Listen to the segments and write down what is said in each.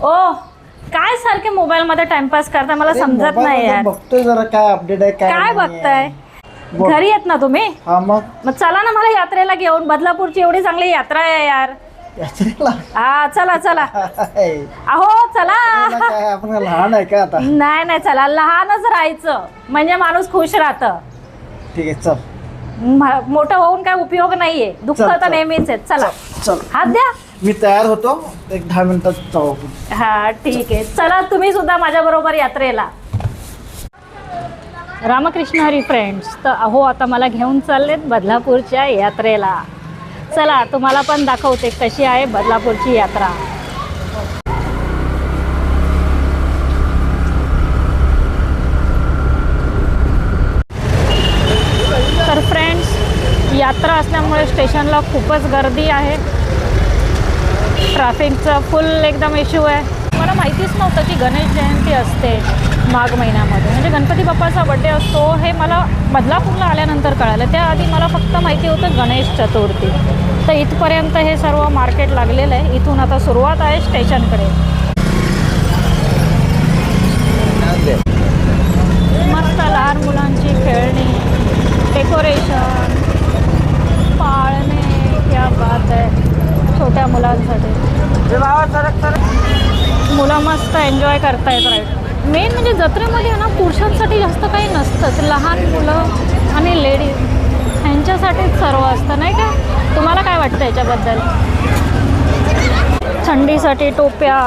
ओ काय सारखे मोबाईल मध्ये टाइमपास करता, मला समजत नाही यार. बघतोय जरा काय अपडेट आहे काय बघताय? घरी येत ना तुम्ही? हा मग चला ना मला यात्रेला घेऊन. बदलापूरची एवढी चांगली यात्रा आहे यार. यात्रेला हा चला चला. अहो चला. काय आपण लहान आहे का आता? नाही नाही चला, लहानच राहायचं म्हणजे माणूस खुश राहतं. ठीक आहे चल. मोठं होऊन काय उपयोग नाहीये, दुःख चल, तर चल. नेहमीच आहे. चला चल हात द्या. मी तयार होतो, एक 10 मिनिटात जाऊ आपण. हा ठीक आहे, चला तुम्ही सुद्धा माझ्या बरोबर यात्रेला. रामकृष्ण हरी फ्रेंड्स, तर अहो आता मला घेऊन चाललेत बदलापूरच्या यात्रेला. चला तुम्हाला पण दाखवते कशी आहे बदलापूरची यात्रा. तर फ्रेंड्स, यात्रा असल्यामुळे स्टेशनला खूपच गर्दी आहे. ट्रॅफिकचा फुल एकदम इश्यू आहे. मला माहितीच नव्हतं की गणेश जयंती असते माघ महिन्यामध्ये, म्हणजे गणपती बाप्पाचा बड्डे असतो. हे मला बदलापूरला आल्यानंतर कळालं. त्याआधी मला फक्त माहिती होतं गणेश चतुर्थी. तर इथपर्यंत हे सर्व मार्केट लागलेलं आहे. इथून आता सुरुवात आहे स्टेशनकडे. मस्त लहान मुलांची खेळणी, डेकोरेशन, पाळणे, क्या बात आहे. छोट्या मुलांसाठी मुलं मस्त एन्जॉय करतायत राईड. मेन म्हणजे जत्रेमध्ये ना पुरुषांसाठी जास्त काही नसतंच. लहान मुलं आणि लेडीज ह्यांच्यासाठीच सर्व असतं, नाही का? तुम्हाला काय वाटतं याच्याबद्दल? थंडीसाठी टोप्या,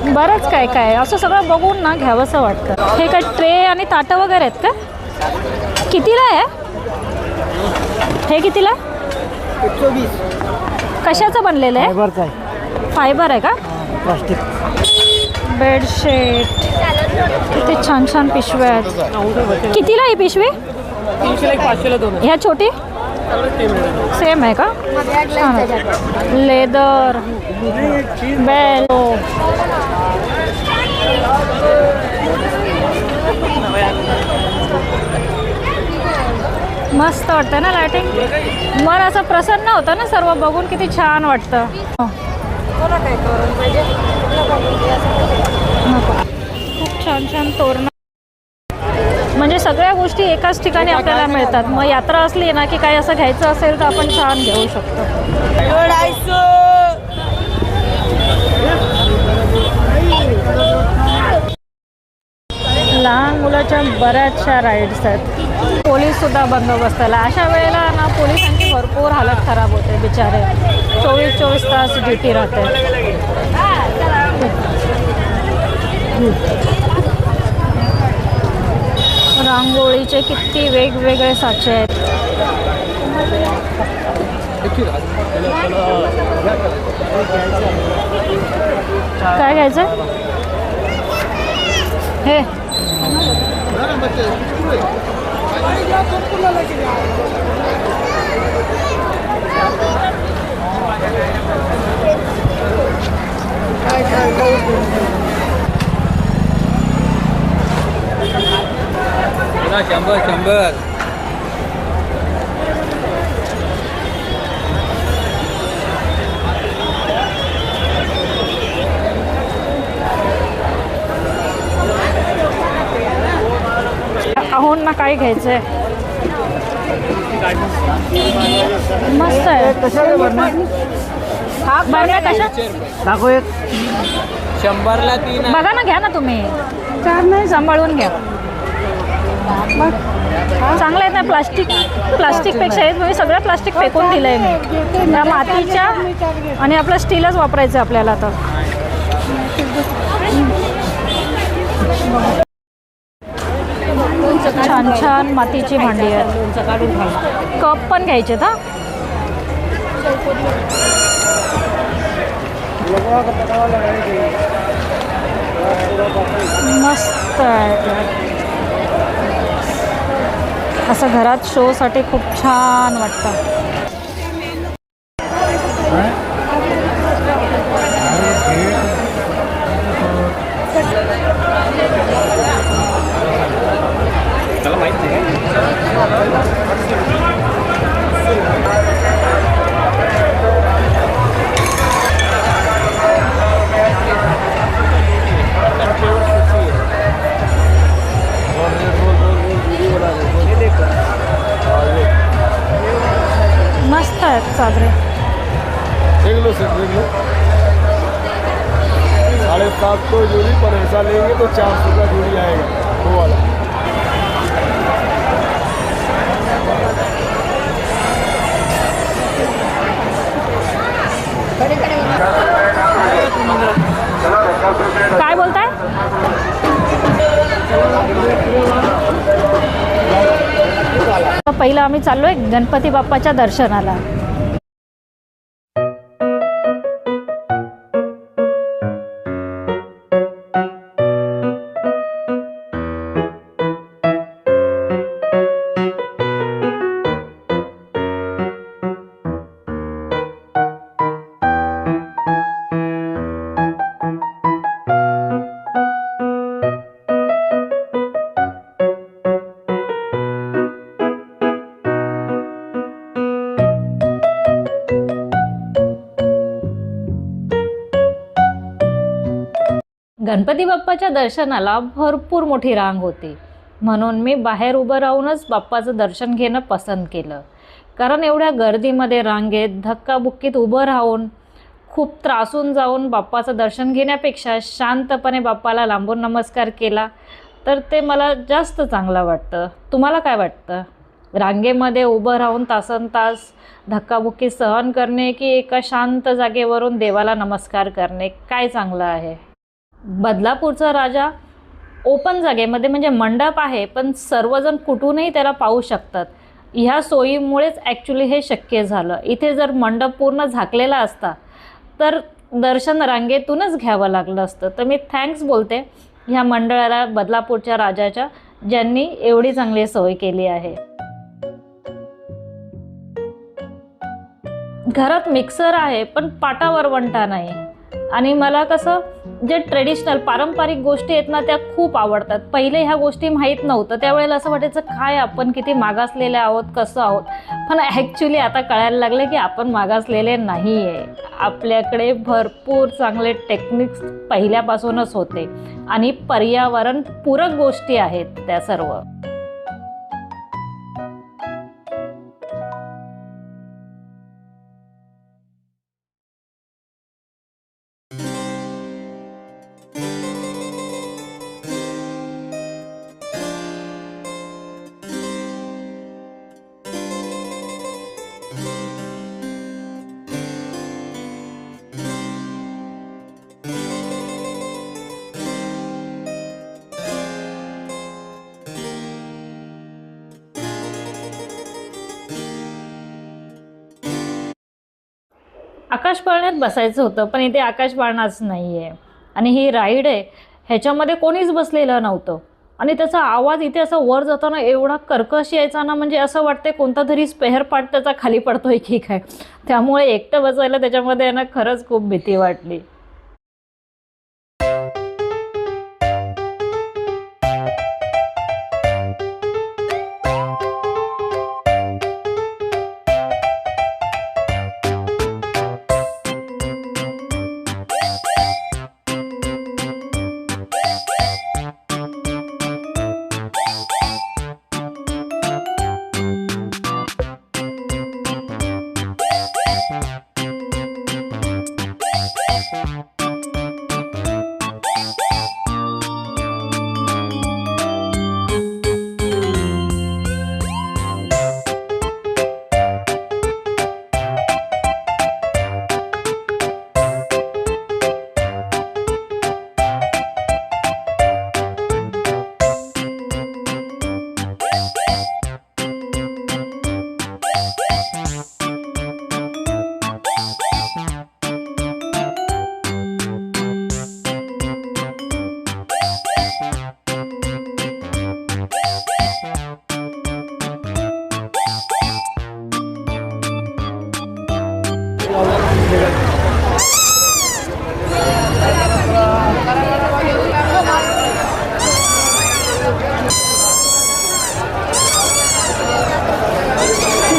बरंच काय काय असं सगळं बघून ना घ्यावंसं वाटतं. हे काय ट्रे आणि ताटं वगैरे आहेत का? कितीला आहे हे? कितीला? 120. कशाचं बनलेलं आहे? फायबरचं आहे. फायबर आहे का? प्लास्टिक. बेडशीट, किती छान छान पिशव्या आहेत. कितीला ही पिशवी? 500ला 2. ह्या छोटी सेम आहे का? छान आहे. लेदर बेल. मस्त वाटतं ना लायटिंग. मन असं प्रसन्न होतं ना सर्व बघून. किती छान वाटतं. खूप छान छान तोरण, म्हणजे सगळ्या गोष्टी एकाच ठिकाणी आपल्याला मिळतात. मग यात्रा असली ना की काही असं घ्यायचं असेल तर आपण छान घेऊ शकतो. लहान मुलाच्या बऱ्याचशा राईड्स आहेत. पोलीससुद्धा बंदोबस्ताला. अशा वेळेला ना पोलिसांची भरपूर हालत खराब होते बिचारे. 24 तास ड्युटी राहते. रांगोळीचे किती वेगवेगळे साचे आहेत. काय घ्यायचं हे? शंभर अहोन ना काय घ्यायचंय? मस्त आहे. बरं कशा? दाखव एक. 100ला 3. बघा ना, घ्या ना तुम्ही. चार नाही, सांभाळून घ्या. चांगलं आहे ना. प्लास्टिकपेक्षा हे तुम्ही सगळं प्लास्टिक फेकून दिलं आहे मी. त्या मातीच्या आणि आपलं स्टीलच वापरायचं आपल्याला. तर छान छान मातीची भांडी आहेत. कप पण घ्यायचे हा. मस्त आहे. असं घरात शोसाठी खूप छान वाटतं. 700 जोड़ी, पर ऐसा लेंगे तो 400 का जोड़ी आएगा वो वाला। काय बोलताय? पहिलं आम्ही चाललोय गणपती बाप्पाच्या दर्शनाला. गणपती बाप्पाच्या दर्शनाला भरपूर मोठी रांग होती, म्हणून मी बाहेर उभं राहूनच बाप्पाचं दर्शन घेणं पसंत केलं. कारण एवढ्या गर्दीमध्ये रांगेत धक्काबुक्कीत उभं राहून खूप त्रासून जाऊन बाप्पाचं दर्शन घेण्यापेक्षा शांतपणे बाप्पाला लांबून नमस्कार केला तर ते मला जास्त चांगलं वाटतं. तुम्हाला काय वाटतं? रांगेमध्ये उभं राहून तासनतास धक्काबुक्की सहन करणे की एका शांत जागेवरून देवाला नमस्कार करणे, काय चांगलं आहे? बदलापूरचा राजा ओपन जागेमध्ये म्हणजे मंडप आहे, पण सर्वजण कुठूनही त्याला पाहू शकतात. ह्या सोयीमुळेच ॲक्च्युली हे शक्य झालं. इथे जर मंडप पूर्ण झाकलेला असता तर दर्शन रांगेतूनच घ्यावं लागलं असतं. तर मी थँक्स बोलते ह्या मंडळाला, बदलापूरच्या राजाच्या, ज्यांनी एवढी चांगली सोय केली आहे. घरात मिक्सर आहे पण पाटा वरवंटा नाही. आणि मला कसं जे ट्रेडिशनल पारंपरिक गोष्टी आहेत ना त्या खूप आवडतात. पहिले ह्या गोष्टी माहीत नव्हतं, त्यावेळेला असं वाटायचं काय आपण किती मागासलेले आहोत, कसं आहोत. पण ॲक्च्युली आता कळायला लागले की आपण मागासलेले नाही आहे. आपल्याकडे भरपूर चांगले टेक्निक्स पहिल्यापासूनच होते आणि पर्यावरणपूरक गोष्टी आहेत त्या सर्व. आकाश पाळण्यात बसायचं होतं, पण इथे आकाश पाळणाच नाही आहे. आणि ही राईड आहे, ह्याच्यामध्ये कोणीच बसलेलं नव्हतं. आणि त्याचा आवाज इथे असा वर जाताना एवढा कर्कश यायचा ना, म्हणजे असं वाटते कोणता तरी स्पेअर पार्ट त्याचा खाली पडतोय की काय. त्यामुळे एकटं बसायला त्याच्यामध्ये ना खरंच खूप भीती वाटली.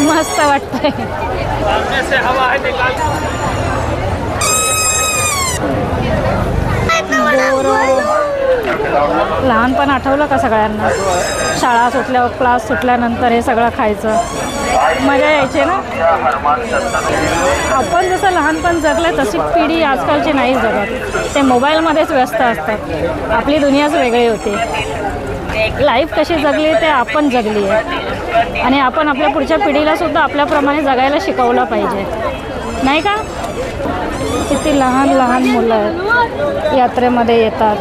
मस्त वाटतंय. लहानपण आठवलं का सगळ्यांना? शाळा सुटल्यावर क्लास सुटल्यानंतर हे सगळं खायचं, मजा यायची ना. आपण जसं लहानपण जगलं तशी पिढी आजकालची नाही जगत. ते मोबाईलमध्येच व्यस्त असतात. आपली दुनियाच वेगळी होती. लाईफ कशी जगली ते आपण जगली आहे आणि आपण आपल्या पुढच्या पिढीलासुद्धा आपल्याप्रमाणे जगायला शिकवलं पाहिजे, नाही का. किती लहान लहान मुलं आहेत यात्रेमध्ये येतात.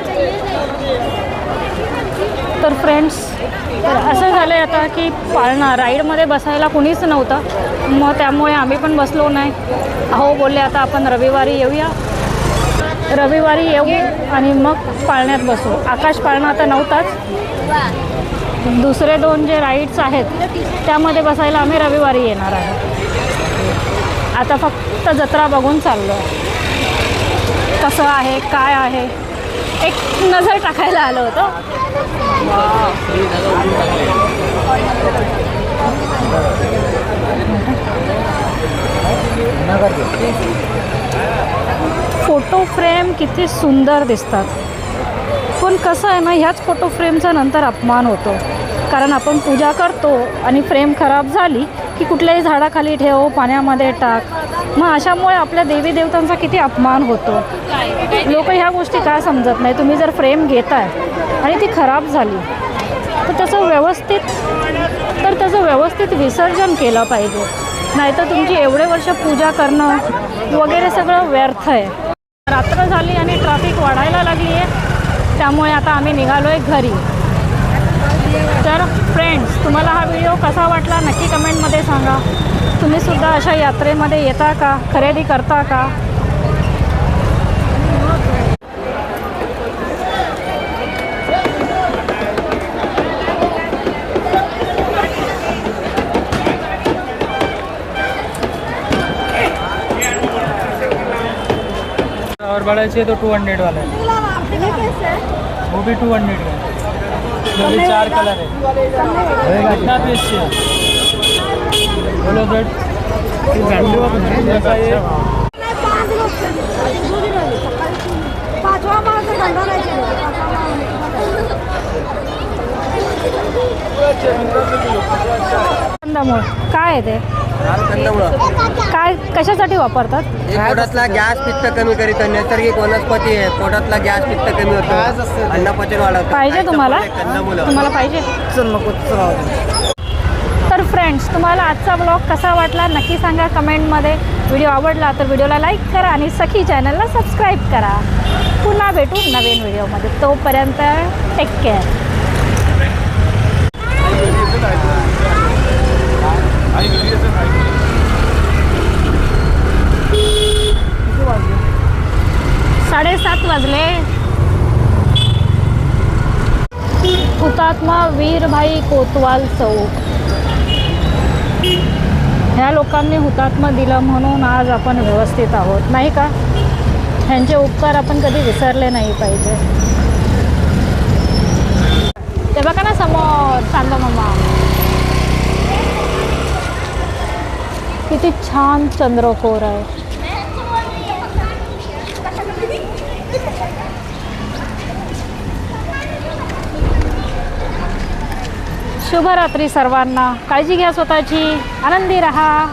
तर फ्रेंड्स, तर असं झालं आहे आता की पाळणा राईडमध्ये बसायला कुणीच नव्हतं, मग त्यामुळे आम्ही पण बसलो नाही. अहो बोलले आता आपण रविवारी येऊया, रविवारी येऊ आणि मग पाळण्यात बसू. आकाश पाळणा आता नव्हताच. दुसरे 2 जे राईड्स आहेत त्यामध्ये बसायला आम्ही रविवारी येणार आहे. आता फक्त जत्रा बघून चाललो आहे, कसं आहे काय आहे एक नजर टाकायला आलो होतो. फोटो फ्रेम किती सुंदर दिसतात, पण कसं आहे ना, ह्याच फोटो फ्रेमचा नंतर अपमान होतो. कारण आपण पूजा करतो आणि फ्रेम खराब झाली की कुठल्याही झाडाखाली ठेव, पाण्यामध्ये टाक. मग अशामुळे आपल्या देवी देवतांचा किती अपमान होतो. लोक ह्या गोष्टी काय समजत नाही. तुम्ही जर फ्रेम घेताय आणि ती खराब झाली तर त्याचं व्यवस्थित विसर्जन केलं पाहिजे. नाहीतर तुमची एवढे वर्ष पूजा करणं वगैरे सगळं व्यर्थ आहे. रात्र झाली आणि ट्रॅफिक वाढायला लागली आहे, त्यामुळे आता आम्ही निघालो आहे घरी. तर फ्रेंड्स, तुम्हाला हा व्हिडिओ कसा वाटला नक्की कमेंटमध्ये सांगा. तुम्हीसुद्धा अशा यात्रेमध्ये येता का, खरेदी करता का. और बड़ा चाहिए तो 200 वाला है, वो भी 200 का है. इसमें भी 4 कलर है. कितना पीस चाहिए बोलो रेट. जैसा ये कंदमूळ काय आहे ते, काय कशासाठी वापरतात. पोटातला गॅस पित्त कमी करीत, नैसर्गिक वनस्पती आहे. पोटातला गॅस पित्त कमी होतं, अन्नपचन वाढवतं. पाहिजे तुम्हाला पाहिजे. चल नको चला. तर फ्रेंड्स, तुम्हाला आजचा ब्लॉग कसा वाटला नक्की सांगा कमेंटमध्ये. व्हिडिओ आवडला तर व्हिडिओला लाईक करा आणि सखी चॅनलला सबस्क्राईब करा. पुन्हा भेटू नवीन व्हिडिओमध्ये. तोपर्यंत टेक केअर. 7:30 वाजले. हुतात्मा वीरभाई कोतवाल चौक. ह्या लोकांनी हुतात्मा दिलं म्हणून आज आपण व्यवस्थित आहोत, नाही का. ह्यांचे उपकार आपण कधी विसरले नाही पाहिजे. ते बघा ना समोर चांदा मामा, किती छान चंद्रकोर आहे. शुभरात्री सर्वांना. काळजी घ्या स्वतःची. आनंदी रहा.